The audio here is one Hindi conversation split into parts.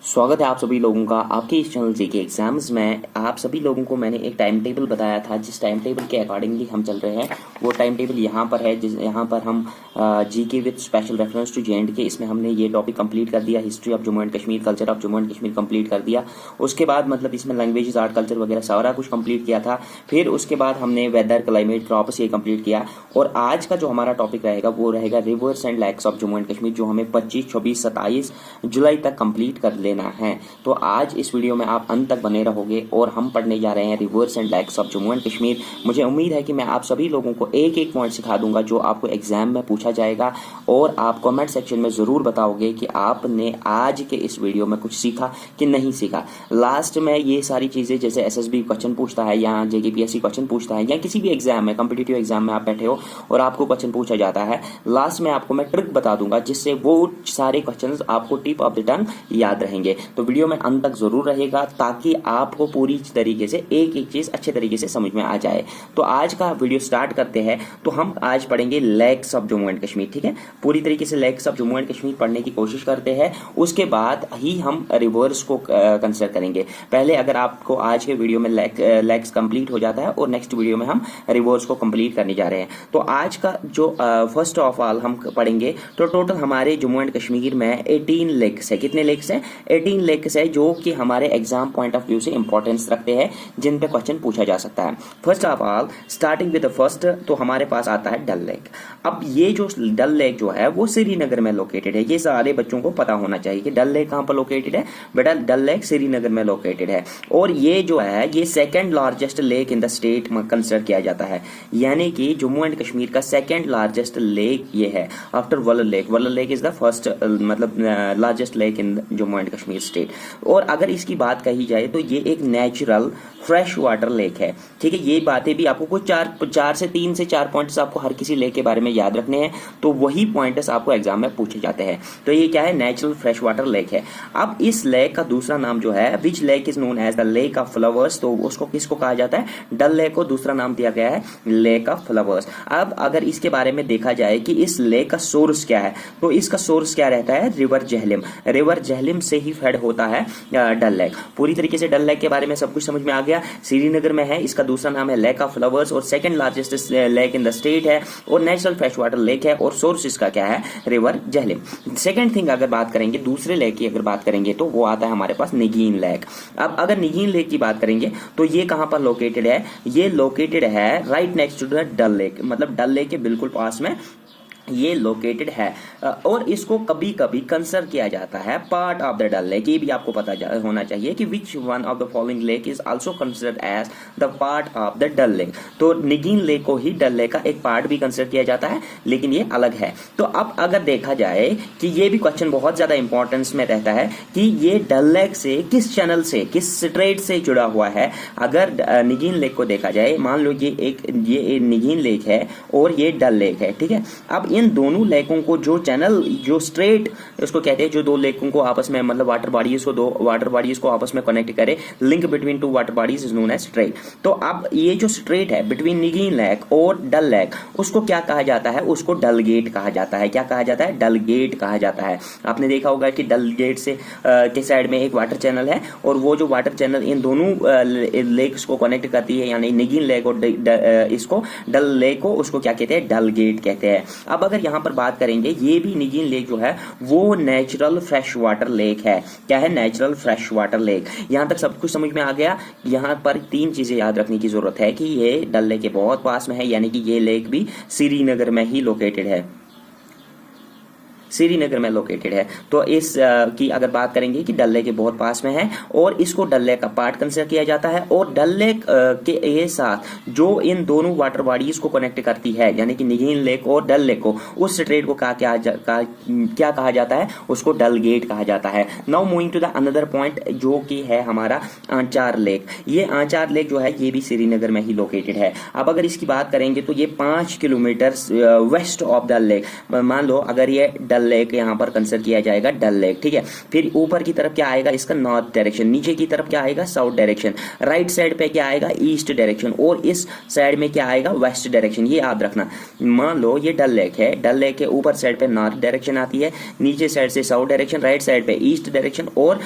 स्वागत है आप सभी लोगों का आपके इस चैनल जीके एग्जाम्स में। आप सभी लोगों को मैंने एक टाइम टेबल बताया था, जिस टाइम टेबल के अकॉर्डिंगली हम चल रहे हैं वो टाइम टेबल यहाँ पर है। यहाँ पर हम GK with special reference to JNK, इसमें हमने ये टॉपिक कंप्लीट कर दिया। History of Jammu and Kashmir, culture of Jammu and Kashmir complete कर दिया। उसके बाद मतलब इसमें लैंग्वेजेस, आर्ट, कल्चर वगैरह सारा कुछ कंप्लीट किया था। फिर उसके बाद हमने वेदर, क्लाइमेट, क्रॉप्स ये कंप्लीट किया। और आज का जो हमारा टॉपिक रहेगा वो रहेगा rivers and lakes of Jammu and Kashmir, जो हमें 25, 26, 27 जुलाई तक कंप्लीट कर लेना है। तो आज इस वीडियो में आप अंत तक बने रहोगे और हम पढ़ने जा रहे हैं rivers and lakes of Jammu and Kashmir. मुझे उम्मीद है कि मैं आप सभी लोगों को एक एक पॉइंट सिखा दूंगा जो आपको एग्जाम में पूछा जाएगा, और आप कमेंट सेक्शन में जरूर बताओगे कि आपने आज के इस वीडियो में कुछ सीखा कि नहीं सीखा। लास्ट में ये सारी चीजें, जैसे SSB क्वेश्चन पूछता है या JKPSC क्वेश्चन पूछता है या किसी भी एग्जाम में, कॉम्पिटिटिव एग्जाम में आप बैठे हो और आपको क्वेश्चन पूछा जाता है, लास्ट में आपको मैं ट्रिक बता दूंगा जिससे वो सारे क्वेश्चन आपको टिप ऑफ द टंग याद रहेंगे। तो वीडियो में अंत तक जरूर रहेगा ताकि आपको पूरी तरीके से एक एक चीज अच्छे तरीके से समझ में आ जाए। तो आज का वीडियो स्टार्ट करते हैं। तो हम आज पढ़ेंगे lakes of Jammu and Kashmir, ठीक है। पूरी तरीके से lakes of Jammu and Kashmir पढ़ने की कोशिश करते हैं, उसके बाद ही हम रिवर्स को कंसिडर करेंगे। पहले अगर आपको आज के वीडियो में लेक्स कंप्लीट हो जाता है और नेक्स्ट वीडियो में हम रिवर्स को कंप्लीट करने जा रहे हैं। तो आज का जो फर्स्ट ऑफ ऑल हम पढ़ेंगे, तो टोटल हमारे जम्मू एंड कश्मीर में 18 लेक्स है। कितने लेक्स है? 18 लेक्स है, जो कि हमारे एग्जाम पॉइंट ऑफ व्यू से इंपॉर्टेंस रखते हैं, जिन पे क्वेश्चन पूछा जा सकता है। First of all starting with the first, तो हमारे पास आता है डल लेक। अब ये जो डल लेक जो है वो श्रीनगर में लोकेटेड है। ये सारे बच्चों को पता होना चाहिए कि डल लेक कहां पर लोकेटेड है। बेटा डल लेक श्रीनगर में लोकेटेड है, और ये जो है ये second largest lake in the state में कंसिडर किया जाता है। यानी कि जम्मू एंड कश्मीर का सेकंड लार्जेस्ट लेक ये है आफ्टर वलर लेक। वलर लेक इज द फर्स्ट मतलब largest lake in Jammu and Kashmir state. और अगर इसकी बात कही जाए तो ये एक नेचुरल फ्रेश वाटर लेक है, ठीक है। ये बातें भी आपको कुछ 3 से 4 पॉइंट्स आपको हर किसी लेक के बारे में याद रखने हैं, तो वही पॉइंट्स आपको एग्जाम में पूछे जाते हैं। तो ये क्या है? नेचुरल फ्रेश वाटर लेक है। अब इस लेक का दूसरा नाम जो है, which lake is known as the lake of flowers, तो उसको किसको कहा जाता है? डल लेक को दूसरा नाम दिया गया है लेक ऑफ फ्लावर्स। अब अगर इसके बारे में देखा जाए कि इस लेक का सोर्स क्या है, तो इसका सोर्स क्या रहता है? रिवर झेलम। रिवर झेलम से ही फेड होता है डल लेक। पूरी तरीके से डल लेक के बारे में सब कुछ समझ में आ गया। श्रीनगर में है, इसका दूसरा नाम है लेक ऑफ फ्लावर्स, और second largest lake in the state है, और नेचुरल फ्रेश वाटर लेक है, और सोर्स इसका क्या है? रिवर झेलम। सेकंड थिंग अगर बात करेंगे, दूसरे लेक की अगर बात करेंगे, तो वो आता है हमारे पास निगीन लेक। अब अगर निगीन लेक की बात करेंगे तो ये कहां पर लोकेटेड है? ये लोकेटेड है right next to the Dal lake, मतलब डल लेक के बिल्कुल पास में ये लोकेटेड है। और इसको कभी कभी कंसिडर किया जाता है part of the Dal lake. ये भी आपको पता होना चाहिए कि which one of the following lake is also considered as the part of the Dal lake. तो निगीन लेक को ही डल लेक का एक पार्ट भी कंसिडर किया जाता है, लेकिन ये अलग है। तो अब अगर देखा जाए कि ये भी क्वेश्चन बहुत ज्यादा इंपॉर्टेंस में रहता है कि ये डल लेक से किस चैनल से, किस स्ट्रेट से जुड़ा हुआ है। अगर निगीन लेक को देखा जाए, मान लो ये निगीन लेक है और ये डल लेक है, ठीक है। अब इन दोनों लेकों को जो चैनल, जो स्ट्रेट उसको कहते हैं, जो दो लेकों को आपस में, मतलब वाटर बॉडीज को, दो वाटर बॉडीज को आपस में कनेक्ट करे, link between two water bodies is known as strait. तो अब ये जो स्ट्रेट है बिटवीन निगीन लेक और डल लेक, उसको क्या कहा जाता है? उसको डल गेट कहा जाता है। क्या कहा जाता है? डल गेट कहा जाता है। आपने देखा होगा कि डल गेट से के साइड में एक वाटर चैनल है, और वो जो वाटर चैनल इन दोनों लेक्स को कनेक्ट करती है, यानी निगीन लेक और इसको डल लेक को, उसको क्या कहते हैं? डल गेट कहते हैं। अब अगर यहां पर बात करेंगे, ये भी निगीन लेक जो है वो नेचुरल फ्रेश वाटर लेक है। क्या है? Natural fresh water lake. यहां तक सब कुछ समझ में आ गया। यहां पर 3 चीजें याद रखने की जरूरत है कि ये डल लेक के बहुत पास में है, यानी कि ये लेक भी श्रीनगर में ही लोकेटेड है, श्रीनगर में लोकेटेड है। तो इस की अगर बात करेंगे कि डल लेक के बहुत पास में है, और इसको डल लेक का पार्ट कंसिडर किया जाता है। और डल लेक के ये साथ जो इन दोनों वाटर बॉडीज को कनेक्ट करती है, यानी कि निगीन लेक और डल लेक को, उस स्ट्रेट को क्या कहा जाता है? उसको डल गेट कहा जाता है। Now moving to the another point, जो कि है हमारा आंचार लेक। ये आंचार लेक जो है ये भी श्रीनगर में ही लोकेटेड है। अब अगर इसकी बात करेंगे तो ये 5 kilometre west of the lake, मान लो अगर ये डल डल लेक यहाँ पर कंसिडर किया जाएगा, डल लेक, ठीक है। फिर ऊपर की तरफ क्या आएगा इसका नॉर्थ डायरेक्शन, नीचे की तरफ क्या आएगा साउथ डायरेक्शन, राइट साइड पे क्या आएगा ईस्ट डायरेक्शन, और इस साइड में क्या आएगा वेस्ट डायरेक्शन। ये याद रखना। मान लो ये डल लेक है, डल लेक के ऊपर साइड पे नॉर्थ डायरेक्शन आती है, नीचे साइड से साउथ डायरेक्शन, राइट साइड पे ईस्ट डायरेक्शन, और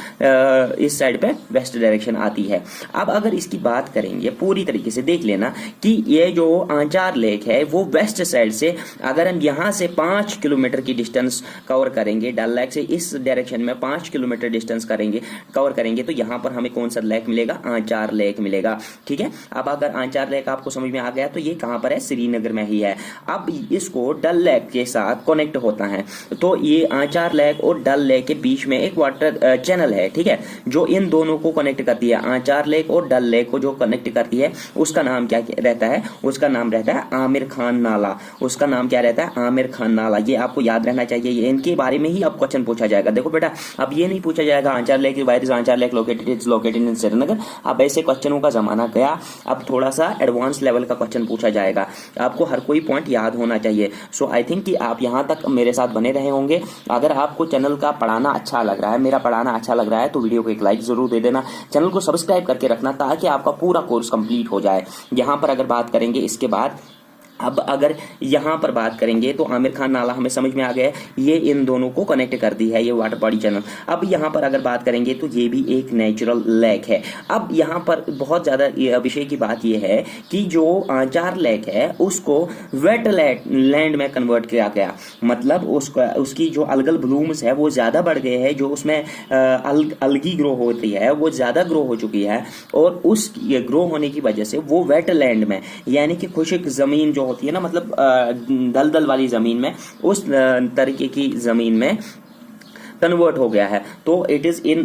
इस साइड पे वेस्ट डायरेक्शन आती है। अब अगर इसकी बात करेंगे पूरी तरीके से देख लेना कि ये जो आंचार लेक है वो वेस्ट साइड से अगर हम यहाँ से 5 किलोमीटर की डिस्टेंस कवर करेंगे, डल लेक से इस डायरेक्शन में 5 किलोमीटर डिस्टेंस कवर करेंगे तो यहाँ पर हमें कौन सा लेक मिलेगा, आंचार लेक मिलेगा, ठीक है। अब अगर आंचार लेक आपको समझ में आ गया तो ये कहां पर है, श्रीनगर में ही है। अब इसको डल लेक के साथ कनेक्ट होता है, तो ये आंचार लेक और डल लेक के बीच में एक वाटर चैनल है, ठीक है, जो इन दोनों को कनेक्ट करती है। आंचार लेक और डल लेक को जो कनेक्ट करती है उसका नाम क्या रहता है, उसका नाम रहता है आमिर खान नाला। उसका नाम क्या रहता है, आमिर खान नाला। ये आपको याद रहना चाहिए, ये इनके बारे में ही अब क्वेश्चन पूछा जाएगा। देखो बेटा, अब ये नहीं पूछा जाएगा Anchar lake where is Anchar lake located, is located in Srinagar. अब ऐसे क्वेश्चनों का जमाना गया, अब थोड़ा सा एडवांस लेवल का क्वेश्चन पूछा जाएगा। आपको हर कोई पॉइंट याद होना चाहिए। सो आई थिंक कि आप यहां तक मेरे साथ बने रहे होंगे। अगर आपको चैनल का पढ़ाना अच्छा लग रहा है, मेरा पढ़ाना अच्छा लग रहा है, तो वीडियो को एक लाइक जरूर दे देना, चैनल को सब्सक्राइब करके रखना ताकि आपका पूरा कोर्स कंप्लीट हो जाए। यहां पर अगर बात करेंगे इसके बाद, अब अगर यहां पर बात करेंगे तो आमिर खान नाला हमें समझ में आ गया है, ये इन दोनों को कनेक्ट करती है, ये वाटर बॉडी चैनल। अब यहां पर अगर बात करेंगे तो ये भी एक नेचुरल लेक है। अब यहां पर बहुत ज्यादा विषय की बात ये है कि जो आंचार लेक है उसको वेट लैंड में कन्वर्ट किया गया, मतलब उसकी जो अलगल ब्लूम्स है वो ज्यादा बढ़ गए हैं, जो उसमें अलगी ग्रो होती है वो ज्यादा ग्रो हो चुकी है, और उस ग्रो होने की वजह से वो वेट लैंड में यानी कि खुश्क जमीन जो होती है ना, मतलब दलदल वाली जमीन में, उस तरीके की जमीन में कन्वर्ट हो गया है। तो इट इज इन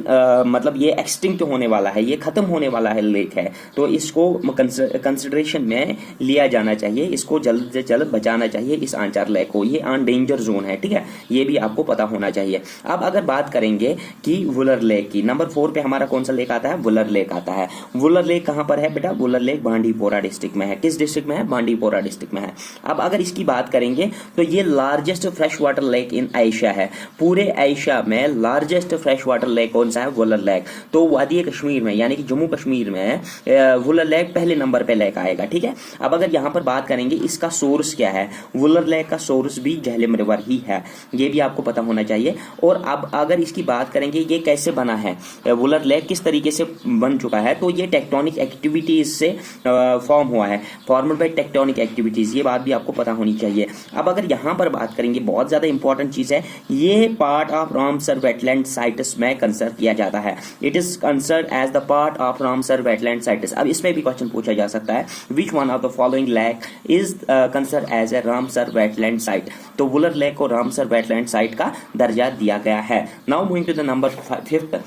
मतलब ये एक्सटिंक्ट होने वाला है, ये खत्म होने वाला है लेक है, तो इसको कंसिडरेशन में लिया जाना चाहिए, इसको जल्द से जल्द बचाना चाहिए इस आंचार लेक को। ये ऑन डेंजर जोन है, ठीक है, ये भी आपको पता होना चाहिए। अब अगर बात करेंगे कि वुलर लेक की, नंबर 4 पे हमारा कौन सा लेक आता है, वुलर लेक आता है। वुलर लेक कहां पर है बेटा, वुलर लेक बांडीपोरा डिस्ट्रिक्ट में है। किस डिस्ट्रिक्ट में है, बांडीपोरा डिस्ट्रिक्ट में है। अब अगर इसकी बात करेंगे तो ये largest fresh water lake in Asia है। पूरे एशिया में लार्जेस्ट फ्रेश वाटर लेक कौन सा है, वुलर लेक। तो वादी कश्मीर में यानी कि जम्मू कश्मीर में वुलर लेक पहले नंबर पे लेक आएगा, ठीक है। अब अगर यहां पर बात करेंगे इसका सोर्स क्या है, वुलर लेक का सोर्स भी झेलम रिवर ही है, ये भी आपको पता होना चाहिए। और अब अगर इसकी बात करेंगे ये कैसे बना है, वुलर लेक किस तरीके से बन चुका है, तो ये टेक्टोनिक एक्टिविटीज से फॉर्म हुआ है, फॉर्मड बाय टेक्टोनिक एक्टिविटीज, ये बात भी आपको पता होनी चाहिए। अब अगर यहां पर बात करेंगे, बहुत ज्यादा इंपॉर्टेंट चीज है, ये part of Ramsar wetland sites में कंसिडर किया जाता है। It is considered as the part of Ramsar wetland sites. अब इसमें भी क्वेश्चन पूछा जा सकता है, which one of the following lake is considered as a Ramsar wetland site. तो वुलर लेक को रामसर वेटलैंड साइट का दर्जा दिया गया है। Now moving to the number 5।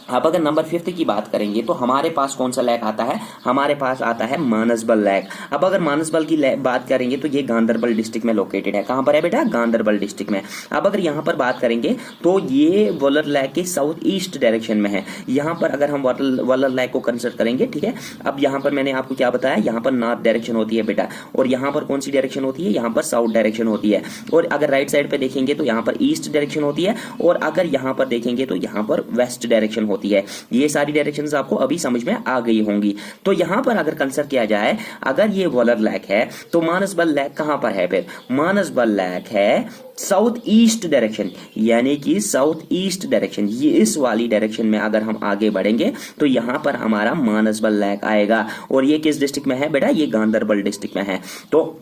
अब अगर नंबर 5 की बात करेंगे तो हमारे पास कौन सा लेक आता है, हमारे पास आता है मानसबल लेक। अब अगर मानसबल की बात करेंगे तो ये गांधरबल डिस्ट्रिक्ट में लोकेटेड है। कहां पर है बेटा, गांधरबल डिस्ट्रिक्ट में। अब अगर यहां पर बात करेंगे तो ये वुलर लेक के साउथ ईस्ट डायरेक्शन में है। यहां पर अगर हम वुलर लेक को कंसिडर करेंगे, ठीक है। अब यहां पर मैंने आपको क्या बताया, यहां पर नॉर्थ डायरेक्शन होती है बेटा, और यहां पर कौन सी डायरेक्शन होती है, यहां पर साउथ डायरेक्शन होती है। और अगर राइट साइड पे देखेंगे तो यहां पर ईस्ट डायरेक्शन होती है, और अगर यहां पर देखेंगे तो यहां पर वेस्ट डायरेक्शन होती है। ये सारी डायरेक्शंस आपको अभी समझ में आ गई होंगी। तो यहां पर अगर कंसिडर किया जाए, अगर ये वुलर लेक है तो मानसबल लेक कहां पर है, फिर मानसबल लेक है साउथ ईस्ट डायरेक्शन, यानी कि साउथ ईस्ट डायरेक्शन, ये इस वाली डायरेक्शन में अगर हम आगे बढ़ेंगे तो यहां पर हमारा मानसबल लेक आएगा। और ये किस डिस्ट्रिक्ट में है बेटा, ये गांधरबल डिस्ट्रिक्ट में है। तो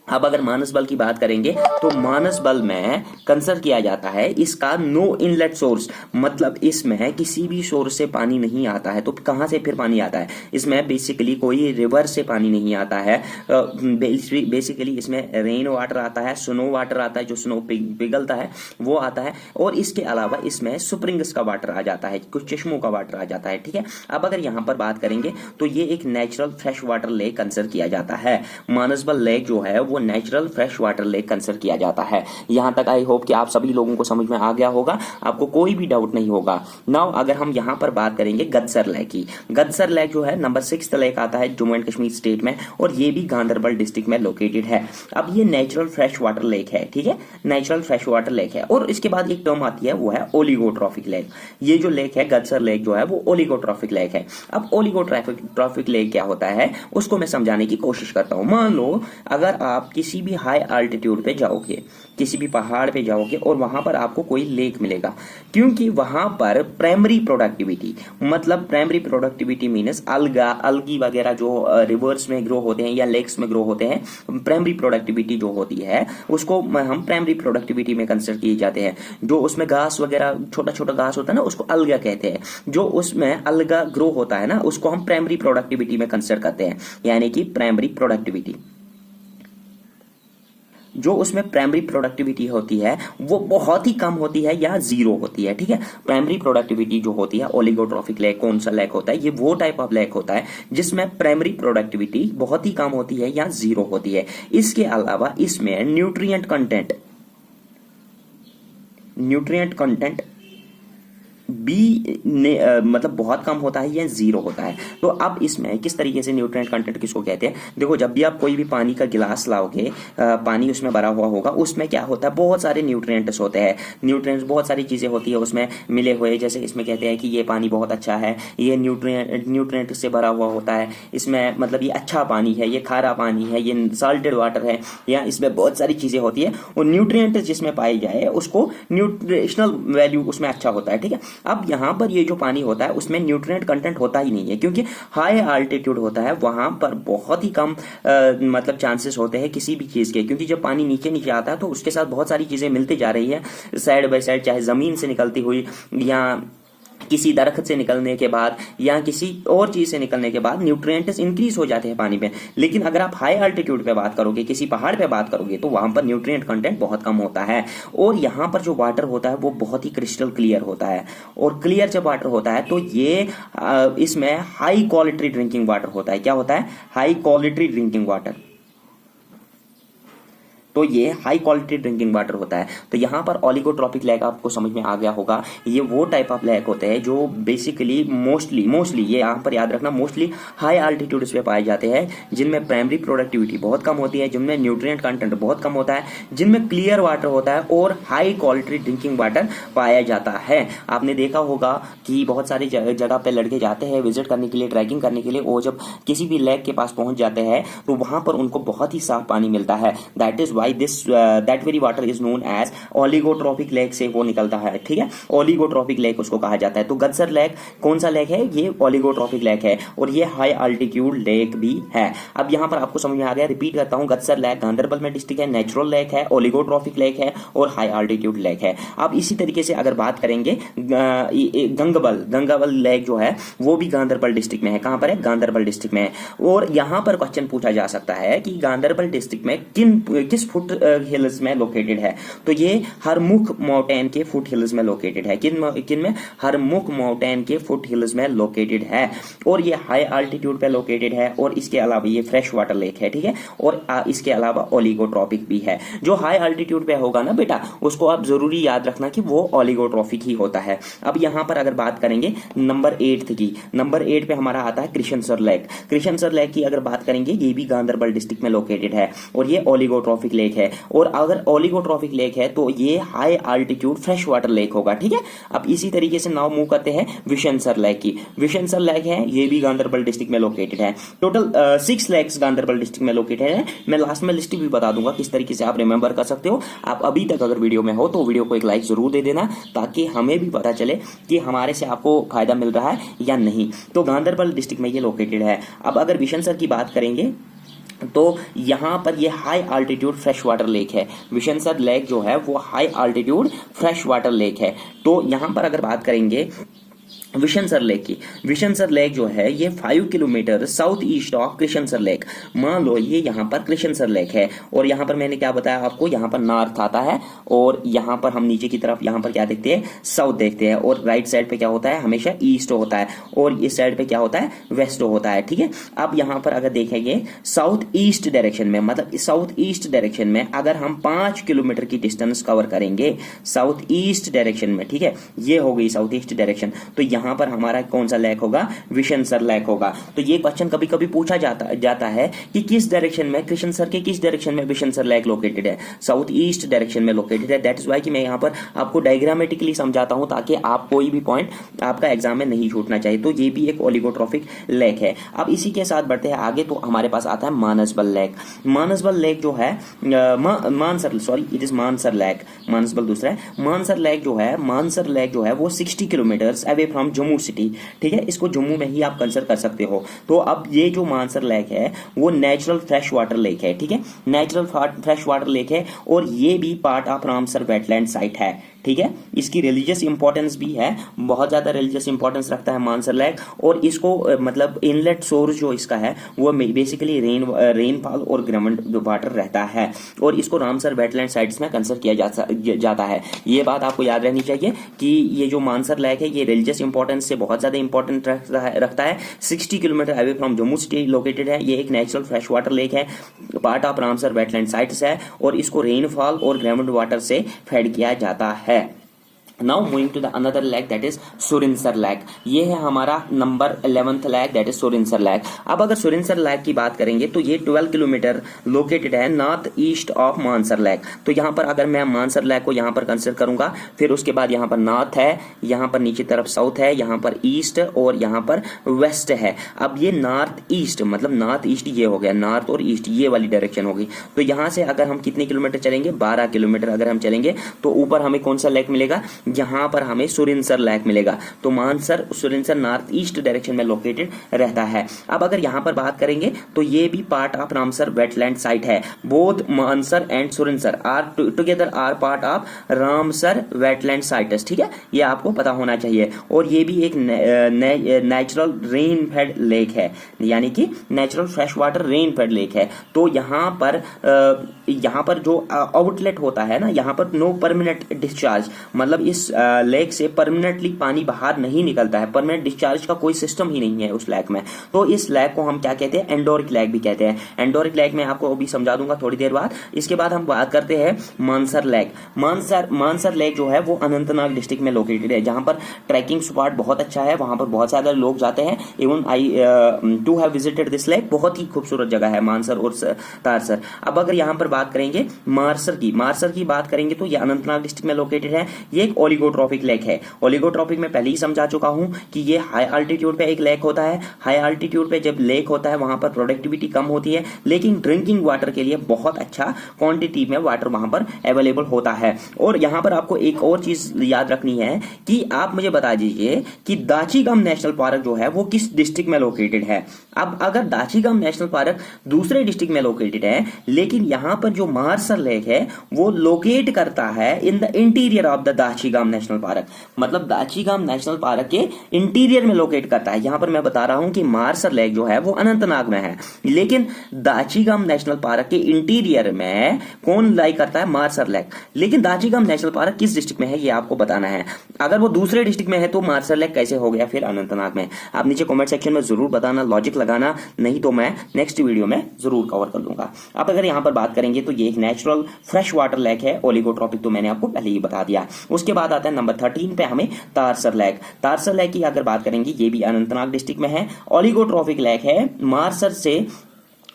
अब अगर मानसबल की बात करेंगे तो मानसबल में कंसिडर किया जाता है इसका नो इनलेट सोर्स, मतलब इसमें किसी भी सोर्स से पानी नहीं आता है। तो कहां से फिर पानी आता है, इसमें बेसिकली कोई रिवर से पानी नहीं आता है। बेसिकली इसमें रेन वाटर आता है, स्नो वाटर आता है, जो स्नो पिघलता है वो आता है, और इसके अलावा इसमें स्प्रिंग्स का वाटर आ जाता है, कुछ चश्मों का वाटर आ जाता है, ठीक है। अब अगर यहां पर बात करेंगे तो ये एक natural fresh water lake consider किया जाता है। मानसबल लेक जो है वो natural fresh water lake consider किया जाता है। यहां तक आई होप कि आप सभी लोगों को समझ में आ गया होगा, आपको कोई भी डाउट नहीं होगा। नाउ अगर हम यहां पर बात करेंगे गदसर लेक की, गदसर लेक जो है नंबर 6 लेक आता है जम्मू एंड कश्मीर स्टेट में, और ये भी गांधरबल डिस्ट्रिक्ट में लोकेटेड है। अब ये नेचुरल फ्रेश वाटर लेक है, ठीक है, नेचुरल फ्रेश वाटर लेक है। और इसके बाद एक टर्म आती है वो है ओलिगोट्रॉफिक लेक। ये जो लेक है गदसर लेक जो है वो ओलिगोट्रॉफिक लेक है। अब ओलिगोट्रॉफिक लेक क्या होता है उसको मैं समझाने की कोशिश करता हूं। मान लो अगर आप किसी भी हाई अल्टीट्यूड पे जाओगे, किसी भी पहाड़ पे जाओगे और वहां पर आपको कोई लेक मिलेगा, क्योंकि वहां पर प्राइमरी प्रोडक्टिविटी, मतलब प्राइमरी प्रोडक्टिविटी मीन्स अलगी वगैरह जो रिवर्स में ग्रो होते हैं या लेक्स में ग्रो होते हैं, प्राइमरी प्रोडक्टिविटी जो होती है उसको हम प्राइमरी प्रोडक्टिविटी में कंसिडर किए जाते हैं। जो उसमें घास वगैरह छोटा छोटा घास होता है ना उसको अलगा कहते हैं, जो उसमें अलगा ग्रो होता है ना उसको हम प्राइमरी प्रोडक्टिविटी में कंसिडर करते हैं, यानी कि प्राइमरी प्रोडक्टिविटी। जो उसमें प्राइमरी प्रोडक्टिविटी होती है वो बहुत ही कम होती है या जीरो होती है, ठीक है। प्राइमरी प्रोडक्टिविटी जो होती है ओलिगोट्रॉफिक लेक कौन सा लेक होता है, ये वो टाइप ऑफ लेक होता है जिसमें प्राइमरी प्रोडक्टिविटी बहुत ही कम होती है या जीरो होती है। इसके अलावा इसमें न्यूट्रिएंट कंटेंट मतलब बहुत कम होता है या जीरो होता है। तो अब इसमें किस तरीके से न्यूट्रिएंट कंटेंट किसको कहते हैं, देखो जब भी आप कोई भी पानी का गिलास लाओगे, पानी उसमें भरा हुआ होगा, उसमें क्या होता है बहुत सारे न्यूट्रिएंट्स होते हैं, न्यूट्रिएंट्स बहुत सारी चीजें होती है उसमें मिले हुए। जैसे इसमें कहते हैं कि ये पानी बहुत अच्छा है, ये न्यूट्रिएंट से भरा हुआ होता है, इसमें मतलब ये अच्छा पानी है, ये खारा पानी है, ये साल्टेड वाटर है, या इसमें बहुत सारी चीजें होती है। और न्यूट्रिएंट जिसमें पाई जाए उसको न्यूट्रिशनल वैल्यू उसमें अच्छा होता है, ठीक है। अब यहां पर ये जो पानी होता है उसमें न्यूट्रिएंट कंटेंट होता ही नहीं है, क्योंकि हाई अल्टीट्यूड होता है, वहां पर बहुत ही कम मतलब चांसेस होते हैं किसी भी चीज के, क्योंकि जब पानी नीचे नीचे आता है तो उसके साथ बहुत सारी चीजें मिलती जा रही है साइड बाय साइड, चाहे जमीन से निकलती हुई या किसी दरख्त से निकलने के बाद या किसी और चीज से निकलने के बाद न्यूट्रिएंट्स इंक्रीज हो जाते हैं पानी में। लेकिन अगर आप हाई अल्टीट्यूड पे बात करोगे, किसी पहाड़ पे बात करोगे, तो वहां पर न्यूट्रिएंट कंटेंट बहुत कम होता है। और यहां पर जो वाटर होता है वो बहुत ही क्रिस्टल क्लियर होता है, और क्लियर जब वाटर होता है तो ये इसमें हाई क्वालिटी ड्रिंकिंग वाटर होता है। क्या होता है? High quality drinking water. तो ये हाई क्वालिटी ड्रिंकिंग वाटर होता है। तो यहाँ पर ओलिगोट्रॉपिक लेक आपको समझ में आ गया होगा, ये वो टाइप ऑफ लेक होते हैं जो बेसिकली मोस्टली ये यहाँ पर याद रखना, मोस्टली हाई अल्टीट्यूड्स पे पाए जाते हैं, जिनमें प्राइमरी प्रोडक्टिविटी बहुत कम होती है, जिनमें न्यूट्रिएंट कंटेंट बहुत कम होता है, जिनमें क्लियर वाटर होता है और हाई क्वालिटी ड्रिंकिंग वाटर पाया जाता है। आपने देखा होगा कि बहुत सारी जगह पे लड़के जाते हैं विजिट करने के लिए, ट्रैकिंग करने के लिए, और जब किसी भी लेक के पास पहुंच जाते हैं तो वहां पर उनको बहुत ही साफ पानी मिलता है। That is why that very water is known as oligotrophic lake से वो निकलता है, ठीक है। ओलिगोट्रॉपिक लेक उसको कहा जाता है। तो गदसर लेक कौन सा लेक है? ये ओलिगोट्रॉपिक लेक है, और ये हाई अल्टीट्यूड लेक भी है। अब यहां पर आपको समझ में आ गया, रिपीट करता हूं, गदसर लेक गांधरबल में डिस्ट्रिक्ट है, नेचुरल लेक है, ओलिगोट्रॉपिक लेक है और हाई अल्टीट्यूड लेक है। अब इसी तरीके से अगर बात करेंगे गंगाबल लेक जो है वो भी गांधरबल डिस्ट्रिक्ट में है। कहां पर है? गांधरबल डिस्ट्रिक्ट में है। और यहां पर क्वेश्चन पूछा जा सकता है कि गांधरबल डिस्ट्रिक्ट में किस फुट हिल्स में लोकेटेड है? तो ये हरमुख माउंटेन के फुट हिल्स में लोकेटेड है। किन में? हरमुख माउंटेन के फुट हिल्स में लोकेटेड है, और ये हाई अल्टीट्यूड पे लोकेटेड है। और इसके अलावा ये फ्रेश वाटर लेक है, ठीक है। और इसके अलावा ओलिगोट्रॉपिक भी है। जो हाई अल्टीट्यूड पे होगा ना बेटा, उसको आप जरूरी याद रखना कि वो ओलिगोट्रॉपिक ही होता है। अब यहां पर अगर बात करेंगे नंबर 8 की, नंबर 8 पे हमारा आता है कृष्णसर लेक। कृष्णसर लेक की अगर बात करेंगे, ये भी गांधरबल डिस्ट्रिक्ट में लोकेटेड है, और ये ओलिगोट्रॉपिक लेक है। और अगर ओलिगोट्रॉपिक लेक है तो ये high altitude fresh water lake होगा, ठीक है। अब इसी तरीके से नाउ मूव करते हैं विशनसर लेक की। विशनसर लेक है, ये भी गांधरबल डिस्ट्रिक्ट में लोकेटेड है। टोटल 6 लेक्स गांधरबल डिस्ट्रिक्ट में लोकेटेड है। मैं लास्ट में लिस्ट भी बता दूंगा किस तरीके से आप रिमेंबर कर सकते हो। आप अभी तक अगर वीडियो में हो तो वीडियो को एक लाइक जरूर दे देना, ताकि हमें भी पता चले कि हमारे से आपको फायदा मिल रहा है या नहीं। तो गांधरबल डिस्ट्रिक्ट में ये लोकेटेड है। अब अगर विशनसर की बात करेंगे तो यहां पर ये high altitude fresh water lake है। विशनसर लेक जो है वो high altitude fresh water lake है। तो यहां पर अगर बात करेंगे विशनसर लेक की। विशनसर लेक जो है ये 5 kilometre south east of Krishansar lake. मान लो ये यहाँ पर क्रिशनसर लेक है और यहाँ पर मैंने क्या बताया आपको, यहाँ पर नॉर्थ आता है और यहाँ पर हम नीचे की तरफ यहाँ पर क्या देखते हैं, साउथ देखते हैं, और राइट साइड पे क्या होता है, हमेशा ईस्ट होता है, और इस साइड पे क्या होता है, वेस्ट होता है। ठीक है, अब यहाँ पर अगर देखेंगे साउथ ईस्ट डायरेक्शन में, मतलब साउथ ईस्ट डायरेक्शन में अगर हम 5 किलोमीटर की डिस्टेंस कवर करेंगे साउथ ईस्ट डायरेक्शन में, ठीक है, ये हो गई साउथ ईस्ट डायरेक्शन, तो यहाँ पर हमारा कौन सा लेक होगा, विशनसर लेक होगा। तो ये क्वेश्चन कभी कभी पूछा जाता है कि किस डायरेक्शन में, क्रिशनसर के किस डायरेक्शन में विशनसर लेक लोकेटेड है, साउथ ईस्ट डायरेक्शन में लोकेटेड है। दैट इज वाई कि मैं यहाँ पर आपको डायग्रामेटिकली समझाता हूं ताकि आप कोई भी पॉइंट आपका एग्जाम में नहीं छूटना चाहिए। तो ये भी एक ओलिगोट्रॉफिक लेक है। अब इसी के साथ बढ़ते हैं आगे, तो हमारे पास आता है मानसबल लेक। मानसबल लेक जो है it is Mansar lake, Manasbal दूसरा है। मानसर लेक जो है वो 60 kilometre away from Jammu city. ठीक है, इसको जम्मू में ही आप कंसिडर कर सकते हो। तो अब ये जो मानसर लेक है वो नेचुरल फ्रेश वाटर लेक है। ठीक है, नेचुरल फ्रेश वाटर लेक है और ये भी part of Ramsar wetland site है। ठीक है, इसकी रिलीजियस इंपॉर्टेंस भी है, बहुत ज्यादा रिलीजियस इंपॉर्टेंस रखता है मानसर लेक। और इसको मतलब इनलेट सोर्स जो इसका है वो बेसिकली रेनफॉल और ग्राउंड वाटर रहता है, और इसको रामसर वेटलैंड साइट्स में कंसिडर किया जाता है। ये बात आपको याद रहनी चाहिए कि ये जो मानसर लेक है ये रिलीजियस इंपॉर्टेंस से बहुत ज्यादा इंपॉर्टेंट रखता है। 60 kilometre away from Jammu city located है। ये एक नेचुरल फ्रेश वाटर लेक है, part of Ramsar wetland sites है, और इसको रेनफॉल और ग्राउंड वाटर से फेड किया जाता है। Now moving to the another lake that is Surinsar lake. ये है हमारा number 11th lake that is Surinsar lake. अब अगर सुरिनसर लेक की बात करेंगे तो ये 12 किलोमीटर लोकेटेड है north east of Mansar lake. तो यहाँ पर अगर मैं मानसर लेक को यहाँ पर कंसिडर करूंगा, फिर उसके बाद यहाँ पर नॉर्थ है, यहाँ पर नीचे तरफ साउथ है, यहाँ पर ईस्ट और यहाँ पर वेस्ट है। अब ये नॉर्थ ईस्ट मतलब नॉर्थ ईस्ट ये हो गया, नॉर्थ और ईस्ट ये वाली डायरेक्शन होगी। तो यहाँ से अगर हम कितने किलोमीटर चलेंगे, 12 किलोमीटर अगर हम चलेंगे तो ऊपर हमें कौन सा लेक मिलेगा, यहाँ पर हमें सुरिनसर लेक मिलेगा। तो Mansar Surinsar north east direction में लोकेटेड रहता है। अब अगर यहाँ पर बात करेंगे तो ये भी part of Ramsar wetland site है। Both Mansar and Surinsar are together are part of Ramsar wetland sites. ठीक है, ये आपको पता होना चाहिए। और ये भी एक नेचुरल रेन फेड लेक है, यानी कि natural fresh water rain fade lake है। तो यहाँ पर जो आउटलेट होता है ना, यहाँ पर नो परमानेंट डिस्चार्ज, मतलब इस लेक से परमानेंटली पानी बाहर नहीं निकलता है, परमानेंट डिस्चार्ज का कोई सिस्टम ही नहीं है उस लेक में। तो इस लेक को हम क्या कहते हैं, एंडोरिक लेक भी कहते हैं। एंडोरिक लेक में आपको अभी समझा दूंगा थोड़ी देर बाद। इसके बाद हम बात करते हैं मानसर लेक। मानसर लेक जो है वो अनंतनाग डिस्ट्रिक्ट में लोकेटेड है, जहां पर ट्रैकिंग स्पॉट बहुत अच्छा है, वहां पर बहुत ज्यादा लोग जाते हैं। Even I too have visited this lake, बहुत ही खूबसूरत जगह है मानसर और तारसर। अब अगर यहाँ पर बात करेंगे मारसर की बात करेंगे तो ये अनंतनाग डिस्ट्रिक्ट में लोकेटेड है। ये एक ओलिगोट्रॉफिक लेक है। ओलिगोट्रॉफिक में पहले ही समझा चुका हूं कि ये हाई अल्टीट्यूड पे एक लेक होता है। हाई अल्टीट्यूड पे जब लेक होता है वहां पर प्रोडक्टिविटी कम होती है, लेकिन ड्रिंकिंग वाटर के लिए बहुत अच्छा क्वांटिटी में वाटर वहां पर अवेलेबल होता है। और यहां पर आपको एक और चीज याद रखनी है कि आप मुझे बता दीजिए कि दाचीगम नेशनल पार्क जो है वो किस डिस्ट्रिक्ट में लोकेटेड है। अब अगर दाचीगम नेशनल पार्क दूसरे डिस्ट्रिक्ट में लोकेटेड है, लेकिन यहां पर जो मारसर लेक है वो लोकेट करता है in the interior of the Dachigam national park, मतलब दाचीगम नेशनल पार्क के इंटीरियर में लोकेट करता है। यहां पर मैं बता रहा हूं कि मारसर लेक जो है वो अनंतनाग में है, लेकिन दाचीगम नेशनल पार्क के इंटीरियर में कौन लाई करता है, मारसर लेक। लेकिन दाचीगम नेशनल पार्क किस डिस्ट्रिक्ट में है ये आपको बताना है। अगर वो दूसरे डिस्ट्रिक्ट में है तो मारसर लेक कैसे हो गया फिर अनंतनाग में। आप नीचे कमेंट सेक्शन में जरूर बताना, लॉजिक लगाना, नहीं तो मैं नेक्स्ट वीडियो में जरूर कवर कर दूंगा। अब अगर यहां पर बात करेंगे तो ये एक नेचुरल फ्रेश वाटर लेक है, ओलिगोट्रॉपिक तो मैंने आपको पहले ही बता दिया। उसके बाद आता है नंबर 13 पे हमें तारसर लेक। तारसर लेक की अगर बात करेंगे ये भी अनंतनाग डिस्ट्रिक्ट में है, ओलिगोट्रॉपिक लेक है। मारसर से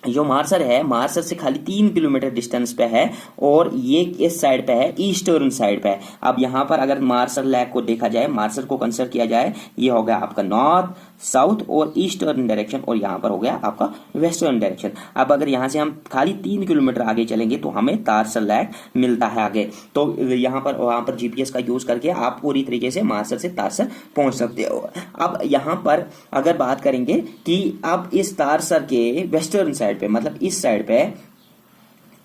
जो मारसर है, मारसर से खाली 3 किलोमीटर डिस्टेंस पे है और ये इस साइड पे है, ईस्टर्न साइड पे है। अब यहाँ पर अगर मारसर लेक को देखा जाए, मारसर को कंसिडर किया जाए, ये हो गया आपका नॉर्थ, साउथ और ईस्टर्न डायरेक्शन, और यहाँ पर हो गया आपका वेस्टर्न डायरेक्शन। अब अगर यहाँ से हम खाली 3 किलोमीटर आगे चलेंगे तो हमें तारसर लेक मिलता है आगे। तो यहाँ पर वहां पर जीपीएस का यूज करके आप पूरी तरीके से मारसर से तारसर पहुंच सकते हो। अब यहाँ पर अगर बात करेंगे कि अब इस तारसर के वेस्टर्न साइड पे, मतलब इस साइड पे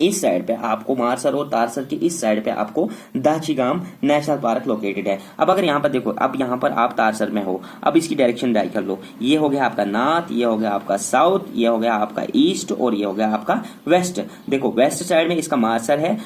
इस साइड पे आपको मारसर और तारसर के इस साइड पे आपको दाचीगाम नेशनल पार्क लोकेटेड है। अब अगर यहाँ पर देखो, अब यहाँ पर आप तारसर में हो, अब इसकी डायरेक्शन डायल कर लो, ये हो गया आपका नॉर्थ, ये हो गया आपका साउथ, ये हो गया आपका ईस्ट और ये हो गया आपका वेस्ट। देखो वेस्ट साइड में इसका मारसर है,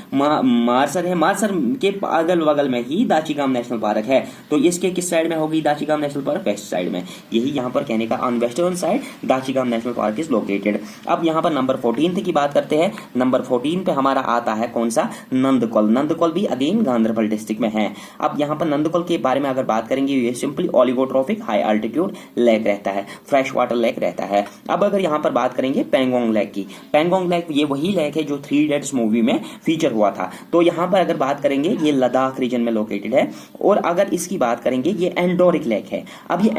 मारसर के अगल बगल में ही दाचीगाम नेशनल पार्क है। तो इसके किस साइड में होगी Dachigam national park? West side में। यही यहाँ पर कहने का on western side Dachigam national park is located. अब यहाँ पर नंबर 14 की बात करते हैं। नंबर 14 पे हमारा आता है कौन सा? नंदकौल। नंदकौल भी अगेन गांधरबल डिस्ट्रिक्ट में है। अब यहाँ पर नंदकौल के बारे में अगर बात करेंगे, ये simply oligotrophic high altitude lake रहता है, फ्रेश वाटर लेक रहता है। अब अगर यहाँ पर बात करेंगे पेंगोंग लेक की, पेंगोंग लेक ये वही लेक है जो 3 इडियट्स मूवी में फीचर हुआ था। तो यहाँ पर अगर बात करेंगे, ये लद्दाख रीजन में लोकेटेड है। और अगर इसकी बात करेंगे, ये एंडोरिक लेक है। अब ये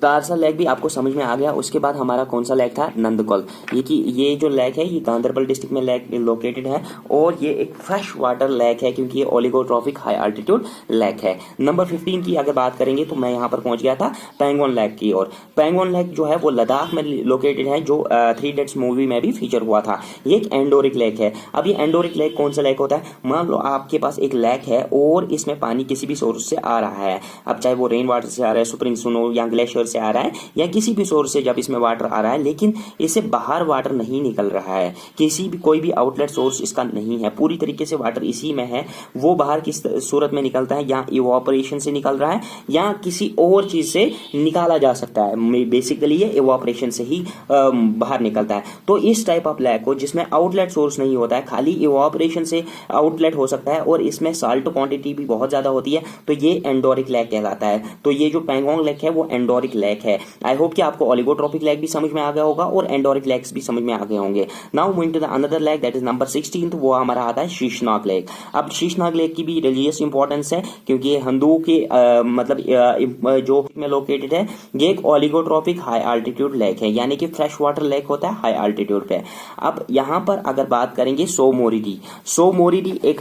तारसा लेक भी आपको समझ में आ गया। उसके बाद हमारा कौन सा लेक था? नंदकौल। ये जो लेक है ये गांधरबल डिस्ट्रिक्ट में लेक लोकेटेड है और ये एक फ्रेश वाटर लेक है क्योंकि ये ओलिगोट्रोफिक हाई अल्टीट्यूड लेक है। नंबर 15 की अगर बात करेंगे तो मैं यहाँ पर पहुंच गया था पेंगोन लेक की ओर। पेंगोन लेक जो है वो लद्दाख में लोकेटेड है, जो 3 इडियट्स मूवी में भी फीचर हुआ था। ये एक एंडोरिक लेक है। अब ये एंडोरिक लेक कौन सा लेक होता है? मान लो आपके पास एक लेक है और इसमें पानी किसी भी सोर्स से आ रहा है, अब चाहे वो रेन वाटर से आ रहा है, स्प्रिंग स्नो या ग्लेशियर से आ रहा है या किसी भी सोर्स से जब इसमें वाटर आ रहा है, लेकिन इससे बाहर वाटर नहीं निकल रहा है, किसी भी कोई भी आउटलेट सोर्स इसका नहीं है, पूरी तरीके से वाटर इसी में है, वो बाहर किस सूरत में निकलता है? या इवापोरेशन से निकल रहा है या किसी और चीज से निकाला जा सकता है। बेसिकली ये इवापोरेशन से ही बाहर निकलता है। तो इस टाइप ऑफ लेक को जिसमें आउटलेट सोर्स नहीं होता है, खाली इवापोरेशन से आउटलेट हो सकता है और इसमें साल्ट क्वांटिटी भी बहुत ज्यादा होती है, तो ये एंडोरिक लेक कहलाता है। तो ये जो पेंगोंग लेक है वो एंडोरिक लेक है। आई होप कि आपको ओलिगोट्रोपिक लेक भी समझ में आ गया होगा और एंडोरिक लेक्स भी समझ में आ गए होंगे। Now moving to the another lake that is number 16, वो हमारा आता है शीशनाग लेक। अब शीशनाग लेक की भी रिलीजियस इंपॉर्टेंस है क्योंकि ये हिंदुओं के जो में लोकेटेड है। ये एक ओलिगोट्रोपिक हाई अल्टीट्यूड लेक है, यानी कि फ्रेश वाटर लेक होता है हाई अल्टीट्यूड पे। अब यहाँ पर अगर बात करेंगे सोमोरिडी एक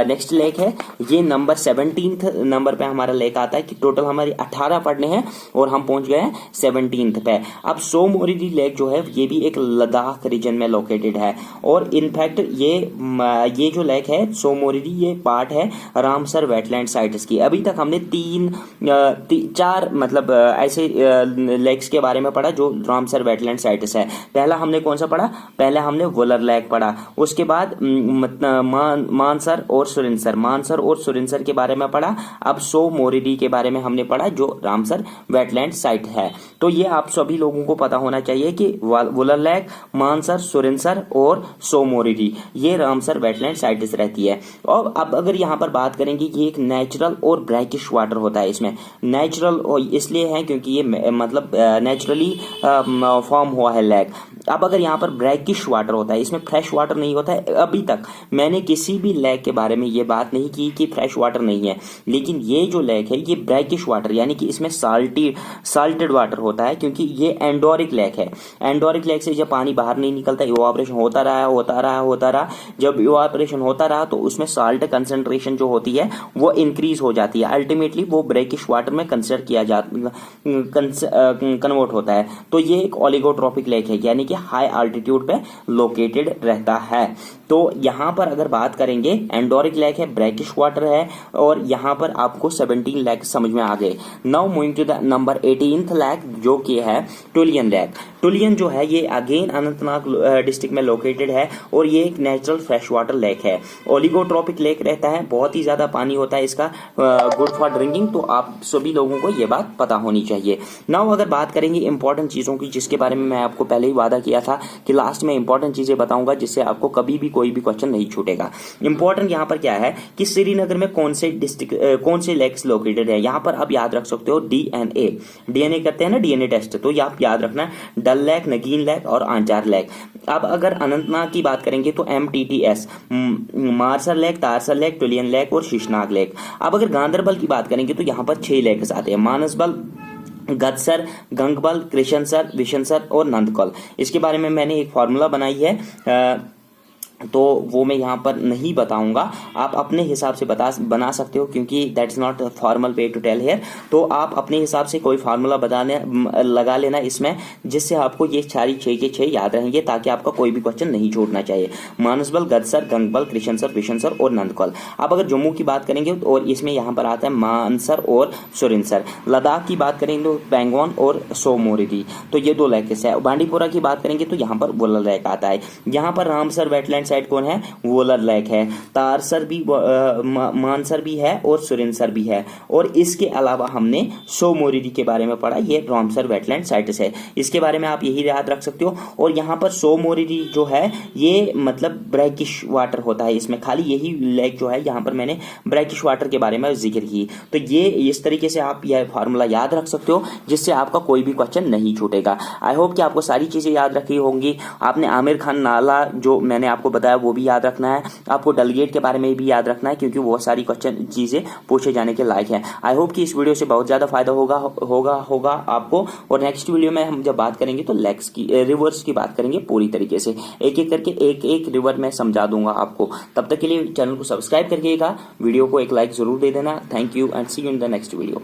नेक्स्ट लेक है। ये नंबर 17 नंबर पे हमारा लेक आता है कि टोटल हमारे 18 पढ़ने हैं और हम पहुंच गए हैं 17th पे। अब सोमोरिडी लेक जो है ये भी एक लद्दाख रीजन में लोकेटेड है और इनफैक्ट ये जो लेक है सोमोरिडी, ये पार्ट है रामसर वेटलैंड साइट्स की। अभी तक हमने 4 मतलब ऐसे लेक्स के बारे में पढ़ा जो रामसर वेटलैंड साइट्स है। पहला हमने कौन सा पढ़ा? पहले हमने वुलर लेक पढ़ा, उसके बाद मानसर और सुरिनसर के बारे में पढ़ा। अब सोमोरिडी के बारे में हमने पढ़ा जो रामसर वेटलैंड साइट है। तो ये आप सभी लोगों को पता होना चाहिए कि वुलर लेक, मानसर, सुरिनसर और सोमोरिडी ये रामसर वेटलैंड साइट्स रहती है। और अब अगर यहाँ पर बात करेंगे, ये एक नेचुरल और ब्रैकिश वाटर होता है। इसमें नेचुरल इसलिए है क्योंकि ये मतलब नेचुरली फॉर्म हुआ है लेक। अब अगर यहाँ पर ब्रैकिश वाटर होता है, इसमें फ्रेश वाटर नहीं होता है। अभी तक मैंने किसी भी लेक के बारे में ये बात नहीं की कि फ्रेश वाटर नहीं है, लेकिन ये जो लेक है ये ब्रैकिश वाटर यानी कि इसमें साल्टेड वाटर होता है क्योंकि ये एंडोरिक लेक है। एंडोरिक लेक से जब पानी बाहर नहीं निकलता, इवापोरेशन होता रहा, जब इवापोरेशन होता रहा तो उसमें साल्ट कंसंट्रेशन जो होती है वो इंक्रीज हो जाती है, अल्टीमेटली वो ब्रैकिश वाटर में कंसिडर किया जाता कन्वर्ट होता है। तो ये एक ओलिगोट्रोपिक लेक है यानी कि हाई अल्टीट्यूड पे लोकेटेड रहता है। तो यहां पर अगर बात करेंगे, एंडोरिक लेक है, ब्रैकिश वाटर है और यहां पर आपको 17 लेक समझ में आ गए। Now moving to the number 18th lake जो कि है टुलियन लेक। टुलियन जो है ये अगेन अनंतनाग डिस्ट्रिक्ट में लोकेटेड है और ये एक नेचुरल फ्रेश वाटर लेक है। ओलिगोट्रोपिक लेक रहता है, बहुत ही ज्यादा पानी होता है इसका, गुड फॉर ड्रिंकिंग। तो आप सभी लोगों को ये बात पता होनी चाहिए। नाउ अगर बात करेंगे इंपॉर्टेंट चीजों की, जिसके बारे में मैं आपको पहले ही वादा किया था कि लास्ट में इंपॉर्टेंट चीजें बताऊंगा जिससे आपको कभी भी कोई भी क्वेश्चन नहीं छूटेगा। इंपॉर्टेंट यहाँ पर क्या है कि श्रीनगर में कौन से लेक्स लोकेटेड है। यहाँ पर आप याद रख सकते हो डीएनए करते हैं ना, डीएनए टेस्ट, तो ये आप याद रखना, डल लेक, नगीन लेक और आंचार लेक। अब अगर अनंतनाग की बात करेंगे तो MTTS, Marsar lake, Tarsar lake, टुलियन lake और शीशनाग लेक। अब अगर गांधरबल की बात करेंगे तो यहाँ पर 6 लेक्स आते हैं, मानसबल, गदसर, गंगबल, कृष्णसर, विशनसर और नंदकौल। इसके बारे में मैंने एक फॉर्मूला बनाई है तो वो मैं यहाँ पर नहीं बताऊंगा, आप अपने हिसाब से बना सकते हो, क्योंकि that's not formal way to tell here. तो आप अपने हिसाब से कोई फार्मूला लगा लेना इसमें, जिससे आपको ये सारी 6 के 6 याद रहेंगे, ताकि आपका कोई भी क्वेश्चन नहीं छूटना चाहिए। मानसबल, गदसर, गंगबल, कृष्णसर, बिशनसर और नंदकौल। अब अगर जम्मू की बात करेंगे और इसमें यहाँ पर आता है मानसर और सुरिनसर। लद्दाख की बात करेंगे तो पैंगोन और सोमोरिदी, तो ये 2 लेक है। बांडीपुरा की बात करेंगे तो यहाँ पर वुलर लेक आता है। यहाँ पर रामसर वेटलैंड साइट कौन है, वुलर लेक है। तारसर भी, मानसर भी है और सुरिनसर भी है। और इसके अलावा हमने सोमोरिदी के बारे में पढ़ा, ये रामसर वेटलैंड साइट्स है, इसके बारे में आप यही याद रख सकते हो। और यहाँ पर सोमोरिदी जो है ये मतलब ब्रैकिश वाटर होता है, इसमें खाली यही लेक जो है, यहाँ पर मैंने ब्रैकिश वाटर के बारे में जिक्र की। तो ये इस तरीके से आप यह फार्मूला याद रख सकते हो, जिससे आपका कोई भी क्वेश्चन नहीं छूटेगा। आई होप कि आपको सारी चीजें याद रखी होंगी। आपने आमिर खान नाला जो मैंने आपको बताया वो भी याद रखना है, आपको डलगेट के बारे में भी याद रखना है, क्योंकि वो सारी क्वेश्चन चीजें पूछे जाने के लायक है। आई होप कि इस वीडियो से बहुत ज्यादा फायदा होगा आपको। और नेक्स्ट वीडियो में हम जब बात करेंगे तो लेग्स की, रिवर्स की बात करेंगे पूरी तरीके से, एक एक करके एक एक रिवर में समझा दूंगा आपको। तब तक के लिए चैनल को सब्सक्राइब करिएगा, वीडियो को एक लाइक जरूर दे देना। Thank you and see you in the next video.